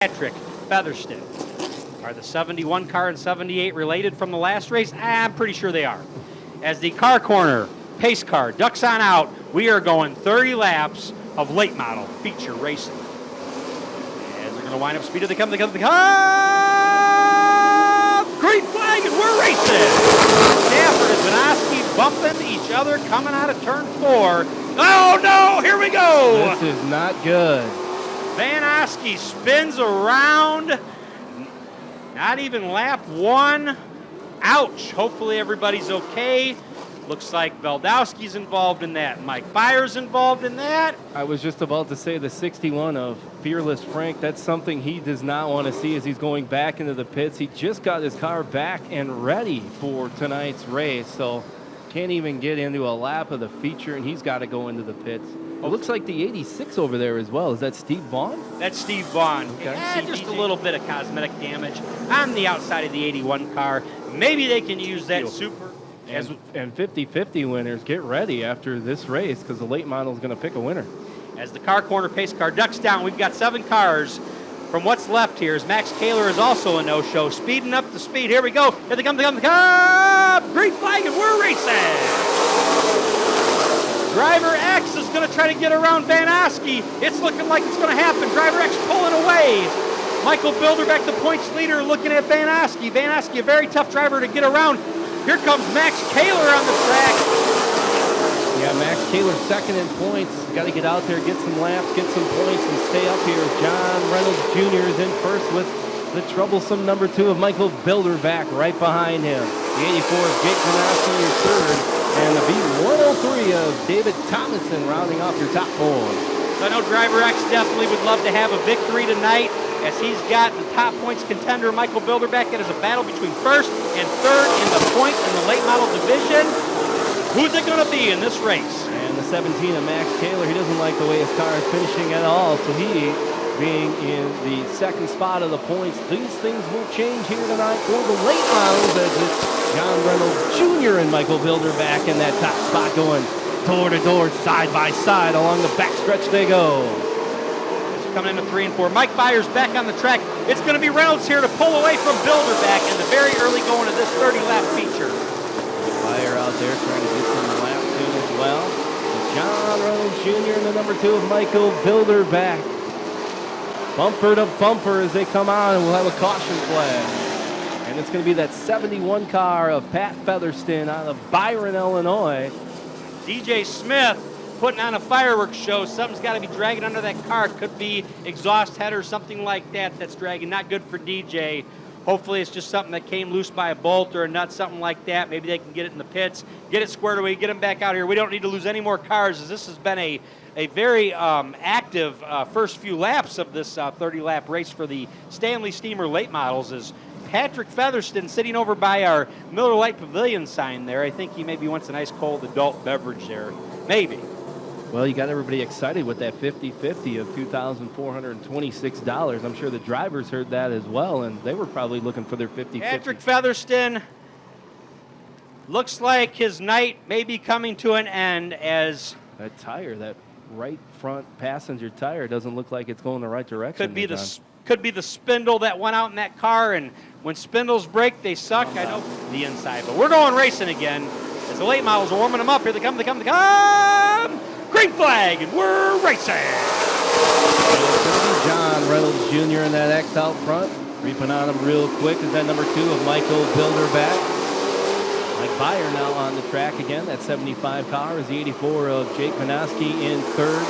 Patrick Featherston. Are the 71 car and 78 related from the last race? I'm pretty sure they are. As the car corner pace car ducks on out, we are going 30 laps of late model feature racing. As they're going to wind up speed, they come. Green flag, and we're racing. Stafford and Vanoski bumping each other coming out of turn 4. Oh no, here we go. This is not good. Van Oski spins around, not even lap 1. Ouch. Hopefully everybody's okay. Looks like Veldowski's involved in that. Mike Byers involved in that. I was just about to say the 61 of Fearless Frank, that's something he does not want to see as he's going back into the pits. He just got his car back and ready for tonight's race, so can't even get into a lap of the feature, and he's got to go into the pits. It looks like the 86 over there as well. Is that Steve Vaughn? That's Steve Vaughn. Okay. Just a little bit of cosmetic damage on the outside of the 81 car. Maybe they can use that super. And 50-50 winners, get ready after this race because the late model is going to pick a winner. As the car corner pace car ducks down, we've got 7 cars. From what's left here is Max Kaler is also a no-show. Speeding up the speed. Here we go. Here they come. Green flag, and we're racing. Driver X is going to try to get around Van Oski. It's looking like it's going to happen. Driver X pulling away. Michael Bilderbeck, the points leader, looking at Van Oski. Van Oski, a very tough driver to get around. Here comes Max Kaler on the track. Yeah, Max Kaler second in points. Got to get out there, get some laps, get some points, and stay up here. John Reynolds Jr. is in first with the troublesome number 2 of Michael Bilderbeck right behind him. The 84 of Jake Vanoski in third. And the B103 of David Thomason rounding off your top 4. So I know Driver X definitely would love to have a victory tonight, as he's got the top points contender, Michael Bilderbeck. It is a battle between first and third in the point in the late model division. Who's it going to be in this race? And the 17 of Max Kaler, he doesn't like the way his car is finishing at all, so he, being in the second spot of the points, these things will change here tonight for the late models as it's John Reynolds Jr. and Michael Bilderbeck in that top spot going door to door, side by side. Along the backstretch they go. Coming into 3 and 4. Mike Byers back on the track. It's going to be Reynolds here to pull away from Bilderbeck in the very early going of this 30-lap feature. Fire out there trying to get some laps in as well. John Reynolds Jr. and the number 2 of Michael Bilderbeck. Bumper to bumper as they come on, and we'll have a caution flag. And it's going to be that 71 car of Pat Featherston out of Byron, Illinois. DJ Smith putting on a fireworks show. Something's got to be dragging under that car. Could be exhaust head or something like that that's dragging. Not good for DJ. Hopefully it's just something that came loose by a bolt or a nut, something like that. Maybe they can get it in the pits, get it squared away, get them back out here. We don't need to lose any more cars, as this has been a very active first few laps of this 30-lap race for the Stanley Steamer late models. Is Patrick Featherston sitting over by our Miller Lite Pavilion sign there. I think he maybe wants a nice cold adult beverage there. Maybe. Well, you got everybody excited with that 50-50 of $2,426. I'm sure the drivers heard that as well, and they were probably looking for their 50-50. Patrick Featherston looks like his night may be coming to an end, as that tire, that right front passenger tire, doesn't look like it's going the right direction. Could be the spindle that went out in that car, and when spindles break, they suck. I know the inside, but we're going racing again as the late models are warming them up. Here they come. Green flag, and we're racing. John Reynolds Jr. in that X out front. Reaping on him real quick is that number 2 of Michael Bilderbeck. Mike Byer now on the track again. That 75 car is the 84 of Jake Vanoski in third.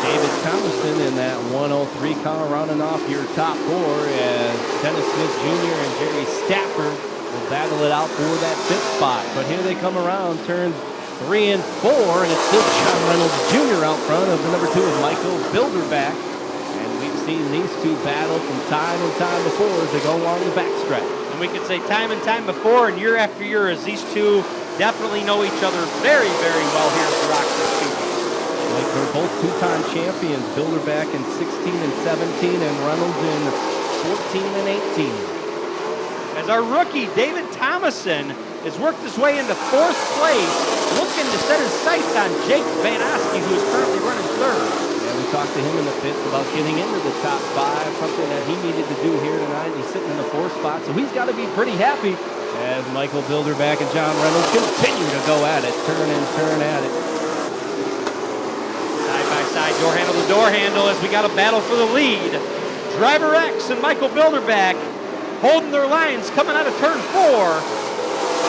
David Thomason in that 103 car rounding off your top 4 as Dennis Smith Jr. and Jerry Stafford will battle it out for that 5th spot. But here they come around, turns 3 and 4, and it's still John Reynolds Jr. out front of the number 2 of Michael Bilderbeck. And we've seen these two battle from time and time before as they go along the backstretch. And we could say time and time before and year after year, as these two definitely know each other very, very well here at the Rockford Speedway. Like they're both 2-time champions, Bilderbeck in 16 and 17, and Reynolds in 14 and 18. As our rookie, David Thomason, has worked his way into 4th place, looking to set his sights on Jake Van Oski, who is currently running 3rd. Yeah, We talked to him in the pits about getting into the top 5, something that he needed to do here tonight. He's sitting in the 4th spot, so he's got to be pretty happy as Michael Bilderback and John Reynolds continue to go at it, turn at it. Side by side, door handle to door handle as we got a battle for the lead. Driver X and Michael Bilderback holding their lines coming out of turn 4.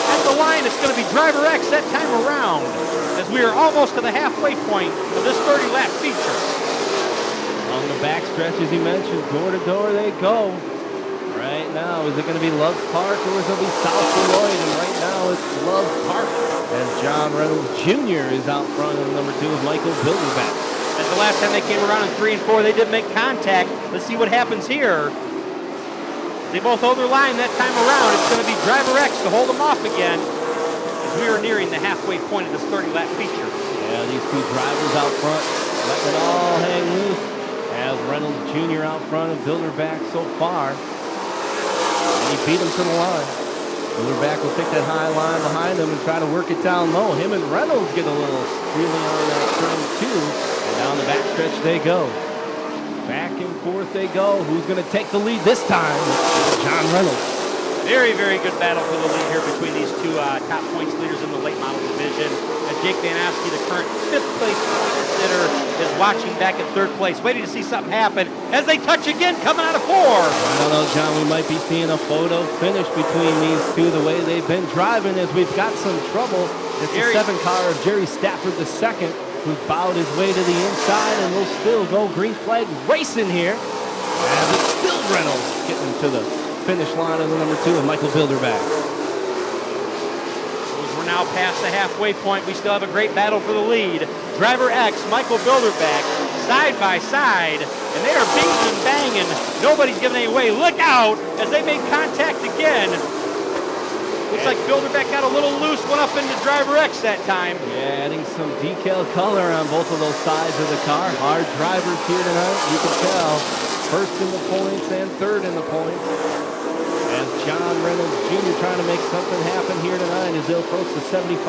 At the line, it's going to be Driver X that time around as we are almost to the halfway point of this 30-lap feature. On the backstretch, as he mentioned, door to door they go. Right now, is it going to be Love's Park or is it going to be South Beloit? And right now, it's Love's Park as John Reynolds Jr. is out front of number 2 of Michael Bilderback. As the last time they came around in 3 and 4, they did make contact. Let's see what happens here. They both hold their line that time around. It's going to be Driver X to hold them off again as we are nearing the halfway point of this 30-lap feature. Yeah, these 2 drivers out front letting it all hang loose as Reynolds Jr. out front of Bilderback so far. And he beat him to the line. Bilderback will take that high line behind him and try to work it down low. Him and Reynolds get a little squealing on that turn 2. And down the backstretch they go. Back and forth they go. Who's going to take the lead this time? John Reynolds. Very, very good battle for the lead here between these 2 top points leaders in the late model division. As Jake Van Aske, the current 5th place hitter, is watching back at 3rd place, waiting to see something happen as they touch again, coming out of 4. I don't know, John. We might be seeing a photo finish between these 2 the way they've been driving as we've got some trouble. It's the 7 car of Jerry Stafford II. Who's bowed his way to the inside and will still go green flag racing here. As it's still Reynolds getting to the finish line of the number 2 of Michael Bilderback. We're now past the halfway point. We still have a great battle for the lead. Driver X, Michael Bilderback, side by side, and they are binging and banging. Nobody's giving any away. Look out as they make contact again. Looks like Bilderback got a little loose, went up into Driver X that time. Yeah, adding some decal color on both of those sides of the car. Hard drivers here tonight, you can tell. 1st in the points and 3rd in the points. As John Reynolds Jr. trying to make something happen here tonight as they'll approach the 75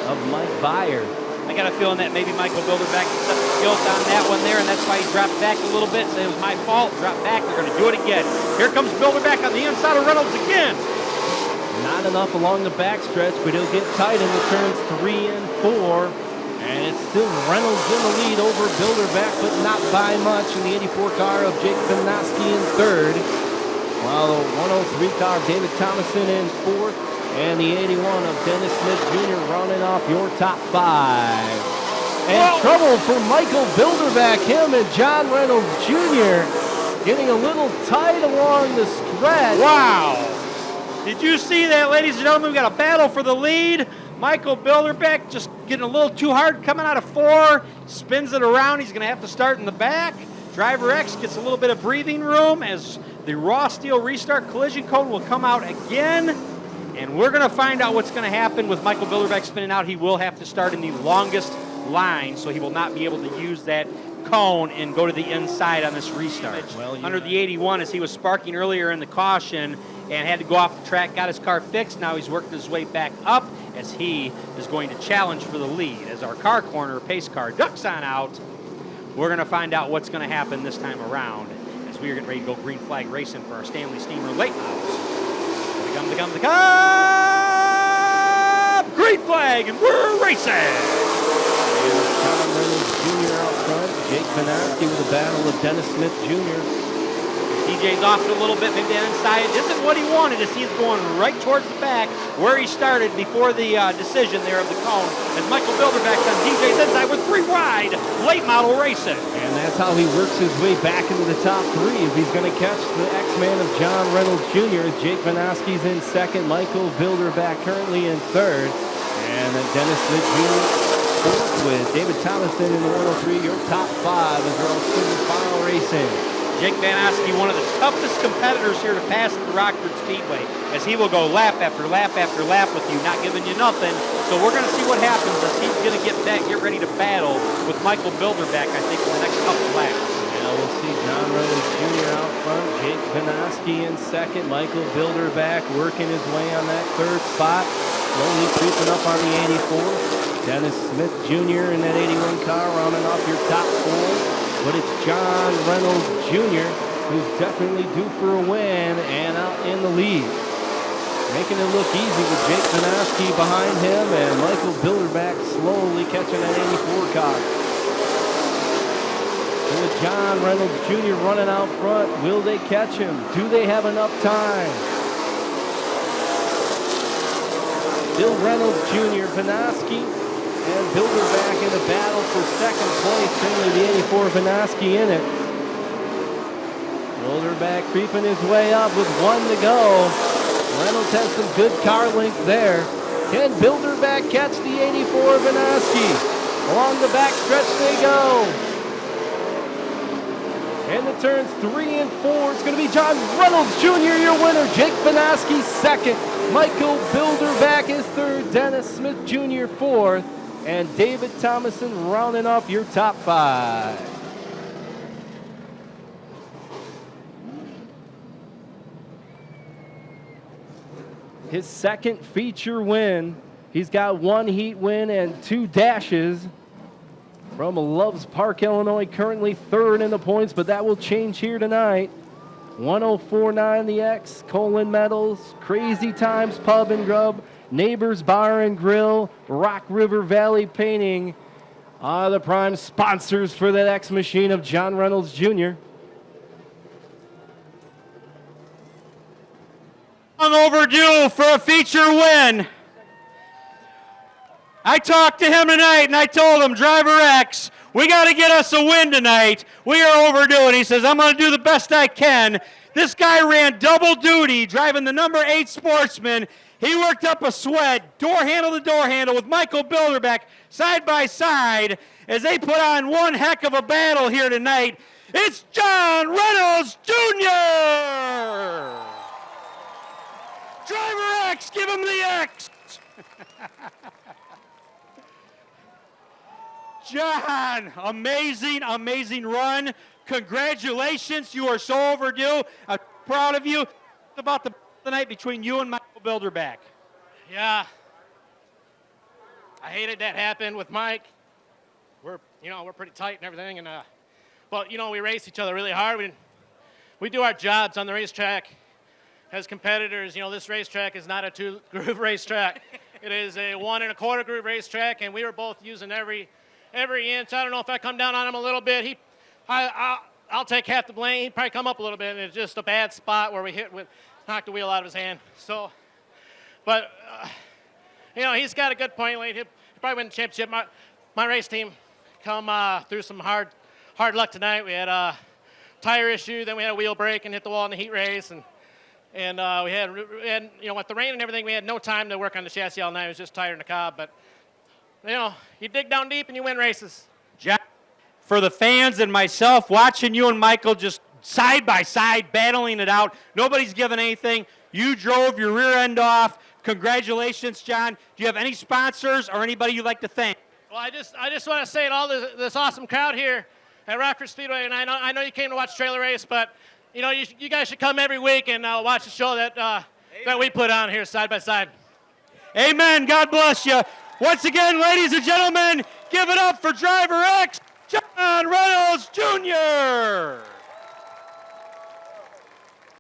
of Mike Byer. I got a feeling that maybe Michael Bilderback took the guilt on that one there, and that's why he dropped back a little bit. Said it was my fault, dropped back, they're going to do it again. Here comes Bilderback on the inside of Reynolds again. Not enough along the backstretch, but he'll get tight in the turns 3 and 4. And it's still Reynolds in the lead over Bilderback, but not by much in the 84 car of Jake Van Aske in 3rd. While the 103 car of David Thomason in 4th. And the 81 of Dennis Smith Jr. running off your top 5. And trouble for Michael Bilderback, him and John Reynolds Jr. getting a little tight along the stretch. Wow! Did you see that, ladies and gentlemen? We got a battle for the lead. Michael Bilderback just getting a little too hard coming out of 4. Spins it around. He's going to have to start in the back. Driver X gets a little bit of breathing room as the raw steel restart collision code will come out again. And we're going to find out what's going to happen with Michael Bilderback spinning out. He will have to start in the longest line, so he will not be able to use that cone and go to the inside on this restart. Under the 81 as he was sparking earlier in the caution and had to go off the track, got his car fixed. Now he's worked his way back up as he is going to challenge for the lead. As our car corner pace car ducks on out, we're going to find out what's going to happen this time around as we are getting ready to go green flag racing for our Stanley Steamer late models. Here comes the cup! Green flag, and we're racing! John Reynolds Jr. out front. Jake Van Aske with a battle of Dennis Smith Jr. DJ's off it a little bit, maybe the inside. Isn't what he wanted as he's going right towards the back where he started before the decision there of the cone. As Michael Bilderback's on DJ's inside with 3 wide, late model racing. And that's how he works his way back into the top 3. If he's going to catch the X-Man of John Reynolds Jr. as Jake Van Aske's in 2nd, Michael Bilderback currently in 3rd. And Dennis Smith Jr. 4th with David Thomason in the 103. Your top 5 as we're all single file racing. Jake Van Aske, one of the toughest competitors here to pass at the Rockford Speedway, as he will go lap after lap after lap with you, not giving you nothing. So we're going to see what happens as he's going to get ready to battle with Michael Bilderback, I think, in the next couple laps. Yeah, we'll see John Reynolds Jr. out front, Jake Van Aske in 2nd, Michael Bilderback working his way on that 3rd spot, slowly creeping up on the 84. Dennis Smith Jr. in that 81 car rounding off your top four. But it's John Reynolds Jr. who's definitely due for a win and out in the lead. Making it look easy with Jake Vanaski behind him and Michael Bilderback slowly catching that 84 car. So with John Reynolds Jr. running out front, will they catch him? Do they have enough time? Bill Reynolds Jr., Vanaski, and Bilderback in the battle for second place. Certainly the 84 Vanaski in it. Bilderback creeping his way up with one to go. Reynolds has some good car length there. Can Bilderback catch the 84 Vanaski? Along the back stretch they go. And the turns 3 and 4, it's going to be John Reynolds Jr., your winner. Jake Vanaski second. Michael Bilderback is third. Dennis Smith Jr. fourth. And David Thomason rounding off your top 5. His second feature win. He's got 1 heat win and 2 dashes from Loves Park, Illinois, currently third in the points, but that will change here tonight. 1049 the X, Colin Metals, Crazy Times Pub and Grub, Neighbors Bar and Grill, Rock River Valley Painting are the prime sponsors for that X machine of John Reynolds Jr. Long overdue for a feature win. I talked to him tonight and I told him, Driver X, we got to get us a win tonight. We are overdue. And he says, I'm going to do the best I can. This guy ran double duty driving the number 8 Sportsman. He worked up a sweat, door handle to door handle with Michael Bilderback side by side as they put on one heck of a battle here tonight. It's John Reynolds Jr. Driver X, give him the X. John, amazing run. Congratulations, you are so overdue. I'm proud of you. About the night between you and Michael Bilderback. Yeah, I hated that happened with Mike. We're pretty tight and everything, and but we race each other really hard. We do our jobs on the racetrack as competitors. This racetrack is not a 2-groove racetrack. It is a 1 1/4 groove racetrack, and we were both using every inch. I don't know if I come down on him a little bit. I'll take half the blame. He'd probably come up a little bit, and it's just a bad spot where we knocked the wheel out of his hand. So, but he's got a good point late. He'll probably win the championship. My race team come through some hard luck tonight. We had a tire issue, then we had a wheel break and hit the wall in the heat race, and we had with the rain and everything, we had no time to work on the chassis all night. It was just tire in the cob, but you dig down deep and you win races. Jack, for the fans and myself, watching you and Michael just side by side battling it out, nobody's giving anything. You drove your rear end off. Congratulations, John. Do you have any sponsors or anybody you'd like to thank? Well, I just want to say to all this awesome crowd here at Rockford Speedway, and I know you came to watch Trailer Race, but you guys should come every week and watch the show that we put on here side by side. Amen. God bless you. Once again, ladies and gentlemen, give it up for Driver X, John Reynolds Jr.